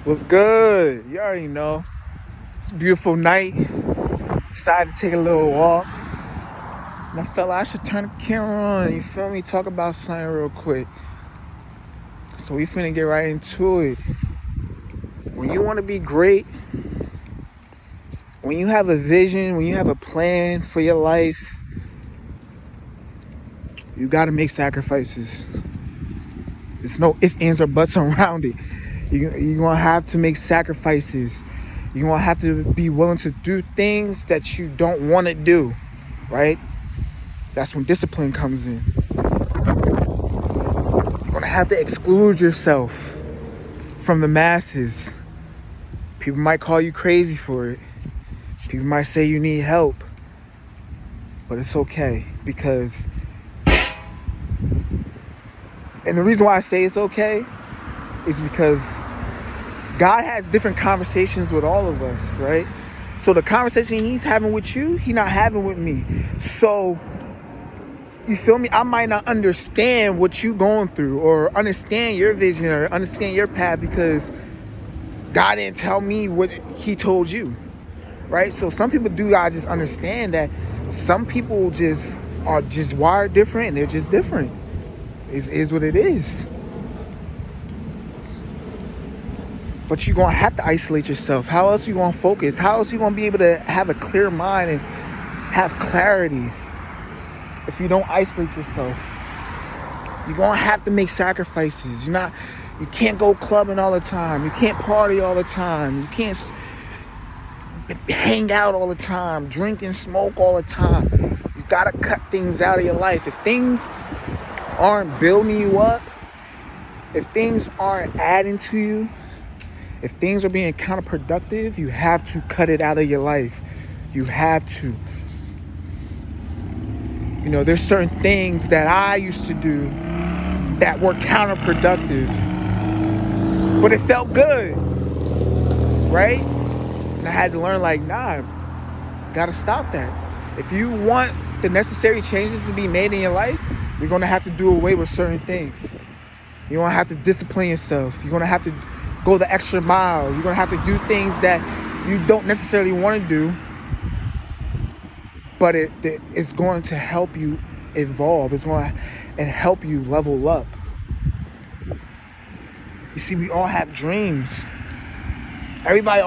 What's good? You already know. It's a beautiful night. Decided to take a little walk. And I felt like I should turn the camera on. You feel me? Talk about something real quick. So we finna get right into it. When you want to be great, when you have a vision, when you have a plan for your life, you gotta make sacrifices. There's no ifs, ands, or buts around it. You're gonna have to make sacrifices. You're gonna have to be willing to do things that you don't want to do, right? That's when discipline comes in. You're gonna have to exclude yourself from the masses. People might call you crazy for it. People might say you need help. But it's okay because, and the reason why I say it's okay is because God has different conversations with all of us, right? So the conversation he's having with you, he's not having with me. So, you feel me? I might not understand what you going through or understand your vision or understand your path because God didn't tell me what he told you, right? So some people do gotta just understand that some people just are just wired different and they're just different. It is what it is. But you're gonna have to isolate yourself. How else are you gonna focus? How else are you gonna be able to have a clear mind and have clarity if you don't isolate yourself? You're gonna have to make sacrifices. You can't go clubbing all the time. You can't party all the time. You can't hang out all the time, drink and smoke all the time. You gotta cut things out of your life. If things aren't building you up, if things aren't adding to you, if things are being counterproductive, you have to cut it out of your life. You have to. You know, there's certain things that I used to do that were counterproductive, but it felt good, right? And I had to learn, like, nah, gotta stop that. If you want the necessary changes to be made in your life, you're gonna have to do away with certain things. You're gonna have to discipline yourself. You're gonna have to go the extra mile. You're gonna have to do things that you don't necessarily want to do, but it's going to help you evolve. It's going to help you level up. You see, we all have dreams. Everybody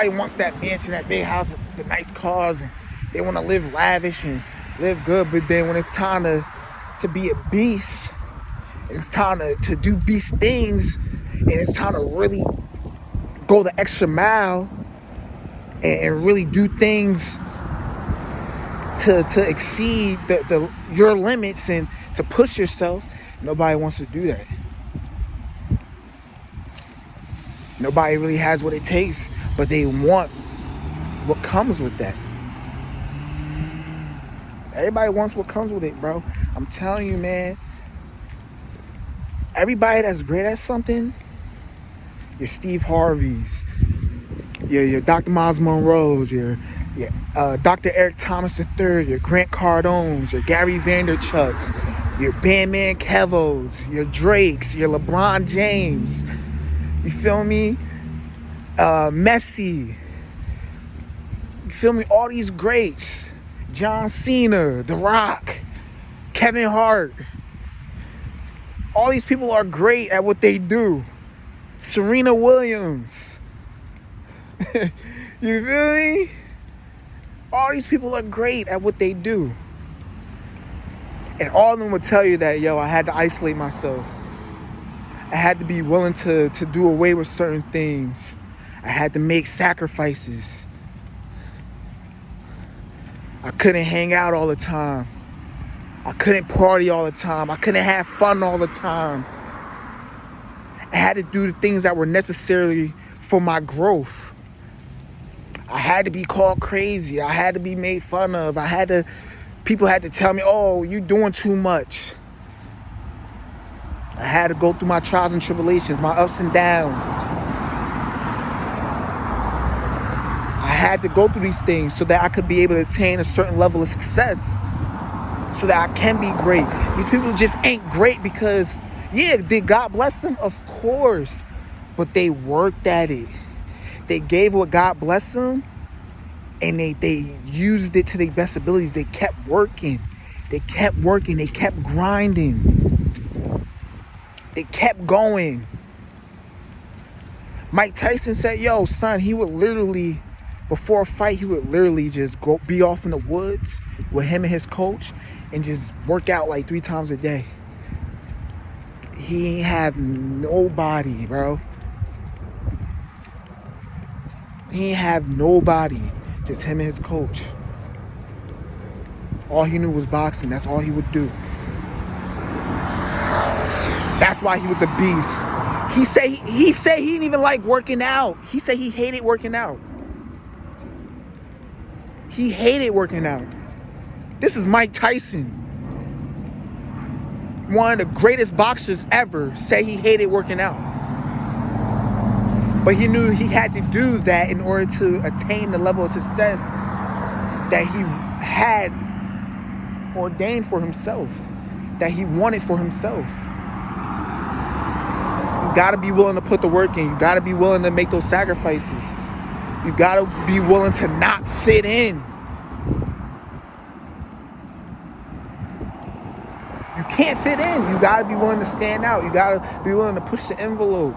wants that mansion, that big house, the nice cars, and they want to live lavish and live good. But then when it's time to be a beast, it's time to do beast things, and it's time to really go the extra mile and really do things to exceed your limits and to push yourself. Nobody wants to do that. Nobody really has what it takes, but they want what comes with that. Everybody wants what comes with it, bro. I'm telling you, man. Everybody that's great at something, your Steve Harveys, your Dr. Miles Monroes, your Dr. Eric Thomas III, your Grant Cardones, your Gary Vaynerchuk's, your Bandman Kevos, your Drakes, your LeBron James. You feel me? Messi. You feel me? All these greats. John Cena, The Rock, Kevin Hart. All these people are great at what they do. Serena Williams. You feel me? All these people are great at what they do. And all of them would tell you that, yo, I had to isolate myself. I had to be willing to do away with certain things. I had to make sacrifices. I couldn't hang out all the time. I couldn't party all the time. I couldn't have fun all the time. I had to do the things that were necessary for my growth. I had to be called crazy. I had to be made fun of. People had to tell me, oh, you doing too much. I had to go through my trials and tribulations, my ups and downs. I had to go through these things so that I could be able to attain a certain level of success, so that I can be great. These people just ain't great because, yeah, did God bless them? Of course. but they worked at it. They gave what God blessed them, and they used it to their best abilities. They kept working. They kept working. They kept grinding. They kept going. Mike Tyson said, yo, son, he would literally, before a fight, he would literally just be off in the woods with him and his coach and just work out like 3 times a day. He ain't have nobody, bro. He ain't have nobody. Just him and his coach. All he knew was boxing. That's all he would do. That's why he was a beast. He said he didn't even like working out. He said he hated working out. He hated working out. This is Mike Tyson. One of the greatest boxers ever say he hated working out. But he knew he had to do that in order to attain the level of success that he had ordained for himself, that he wanted for himself. You gotta be willing to put the work in. You gotta be willing to make those sacrifices. You gotta be willing to not fit in. You can't fit in. You gotta be willing to stand out. You gotta be willing to push the envelope.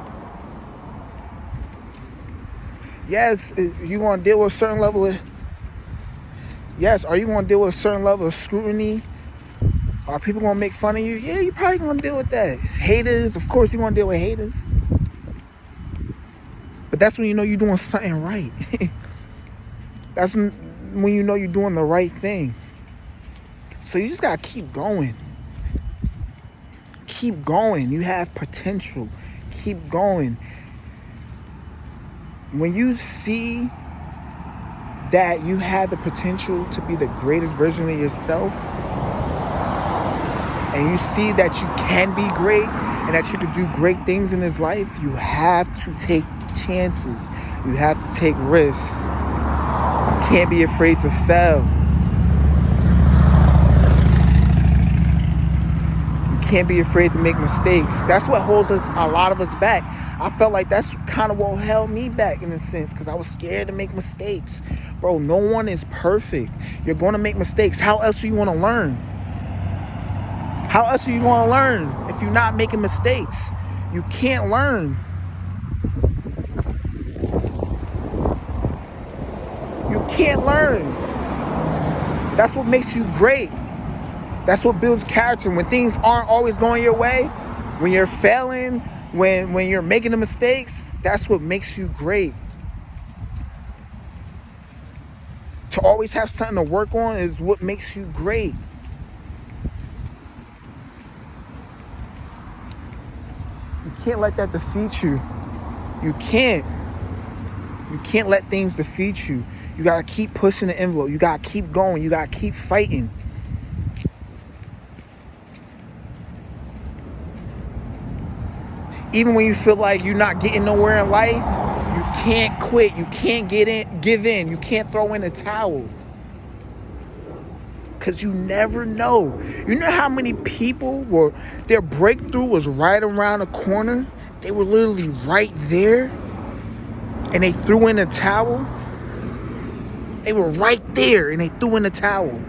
Yes, you're going to deal with a certain level of... Yes, are you going to deal with a certain level of scrutiny? Are people going to make fun of you? Yeah, you're probably going to deal with that. Haters, of course you're going to deal with haters. But that's when you know you're doing something right. That's when you know you're doing the right thing. So you just got to keep going. Keep going. You have potential. Keep going. When you see that you have the potential to be the greatest version of yourself, and you see that you can be great and that you can do great things in this life, you have to take chances. You have to take risks. You can't be afraid to fail. You can't be afraid to make mistakes. That's what holds a lot of us back. I felt like that's kind of what held me back in a sense, because I was scared to make mistakes. Bro, no one is perfect. You're going to make mistakes. How else do you want to learn? How else are you going to learn if you're not making mistakes? You can't learn. You can't learn. That's what makes you great. That's what builds character. When things aren't always going your way, when you're failing, when you're making the mistakes, that's what makes you great. To always have something to work on is what makes you great. You can't let that defeat you. You can't. You can't let things defeat you. You got to keep pushing the envelope. You got to keep going. You got to keep fighting. Even when you feel like you're not getting nowhere in life, you can't quit. You can't give in. You can't throw in a towel. Because you never know. You know how many people their breakthrough was right around the corner? They were literally right there. And they threw in a towel. They were right there and they threw in a towel.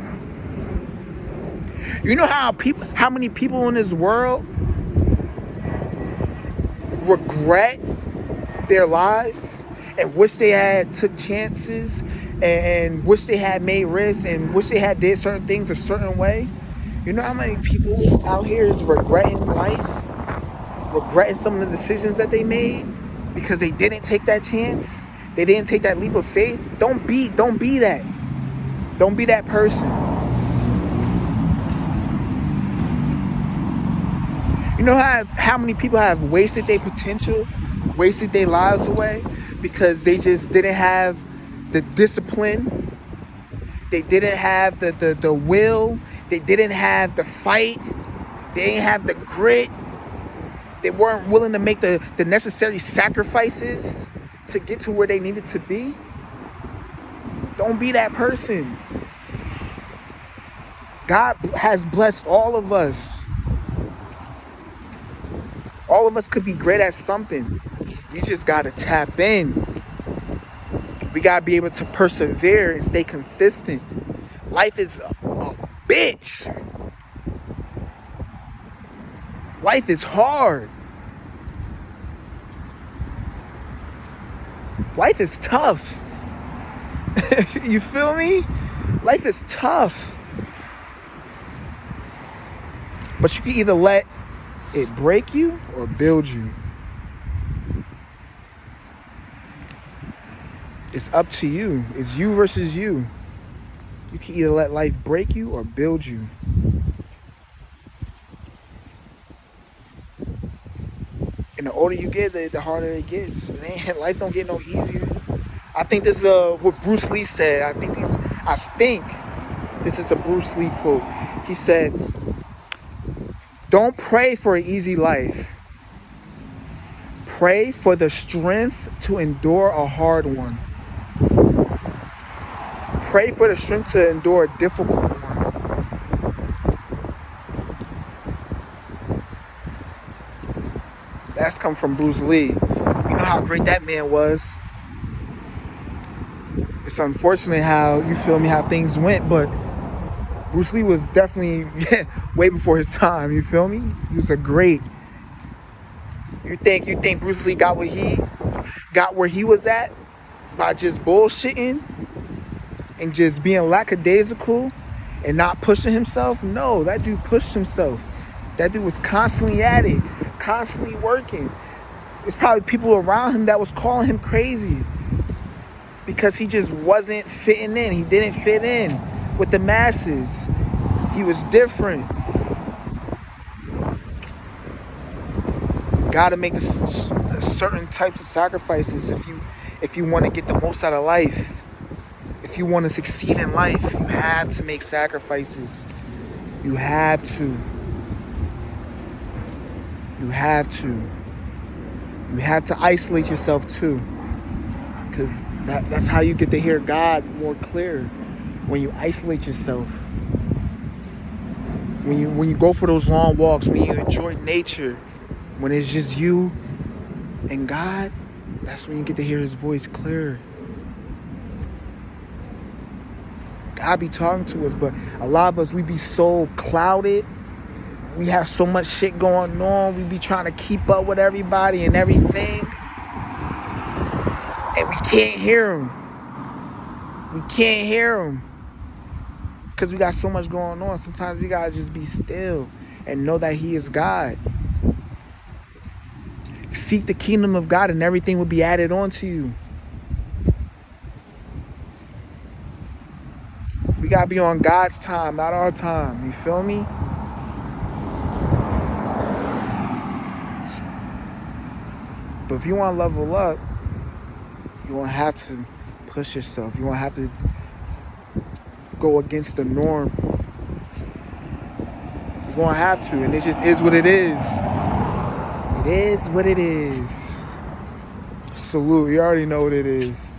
You know how many people in this world regret their lives and wish they had took chances and wish they had made risks and wish they had did certain things a certain way? You know how many people out here is regretting life, regretting some of the decisions that they made because they didn't take that chance, they didn't take that leap of faith? Don't be that. Don't be that person. You know how many people have wasted their potential, wasted their lives away because they just didn't have the discipline, they didn't have the will, they didn't have the fight, they didn't have the grit, they weren't willing to make the necessary sacrifices to get to where they needed to be? Don't be that person. God has blessed all of us. All of us could be great at something. You just gotta tap in. We gotta be able to persevere and stay consistent. Life is a bitch. Life is hard. Life is tough. You feel me? Life is tough. But you can either let it break you or build you. It's up to you. It's you versus you. You can either let life break you or build you. And the older you get, the harder it gets. Man, life don't get no easier. I think this is what Bruce Lee said. I think this is a Bruce Lee quote. He said, "Don't pray for an easy life. Pray for the strength to endure a hard one. Pray for the strength to endure a difficult one." That's come from Bruce Lee. You know how great that man was. It's unfortunate how, you feel me, how things went, but Bruce Lee was definitely way before his time, you feel me? He was a great. You think Bruce Lee got where he was at by just bullshitting and just being lackadaisical and not pushing himself? No, that dude pushed himself. That dude was constantly at it, constantly working. There's probably people around him that was calling him crazy because he just wasn't fitting in. He didn't fit in with the masses. He was different. You gotta make certain types of sacrifices if you want to get the most out of life. If you want to succeed in life, you have to make sacrifices. You have to. You have to. You have to isolate yourself too. Because that's how you get to hear God more clear. When you isolate yourself. When you go for those long walks, when you enjoy nature, when it's just you and God, that's when you get to hear his voice clear. God be talking to us, but a lot of us, we be so clouded. We have so much shit going on. We be trying to keep up with everybody and everything. And we can't hear him. We can't hear him. Because we got so much going on. Sometimes you gotta just be still and know that he is God. Seek the kingdom of God and everything will be added on to you. We gotta be on God's time, not our time. You feel me? But if you want to level up, you won't have to push yourself. You won't have to go against the norm. You won't have to, and it just is what it is. It is what it is. Salute. You already know what it is.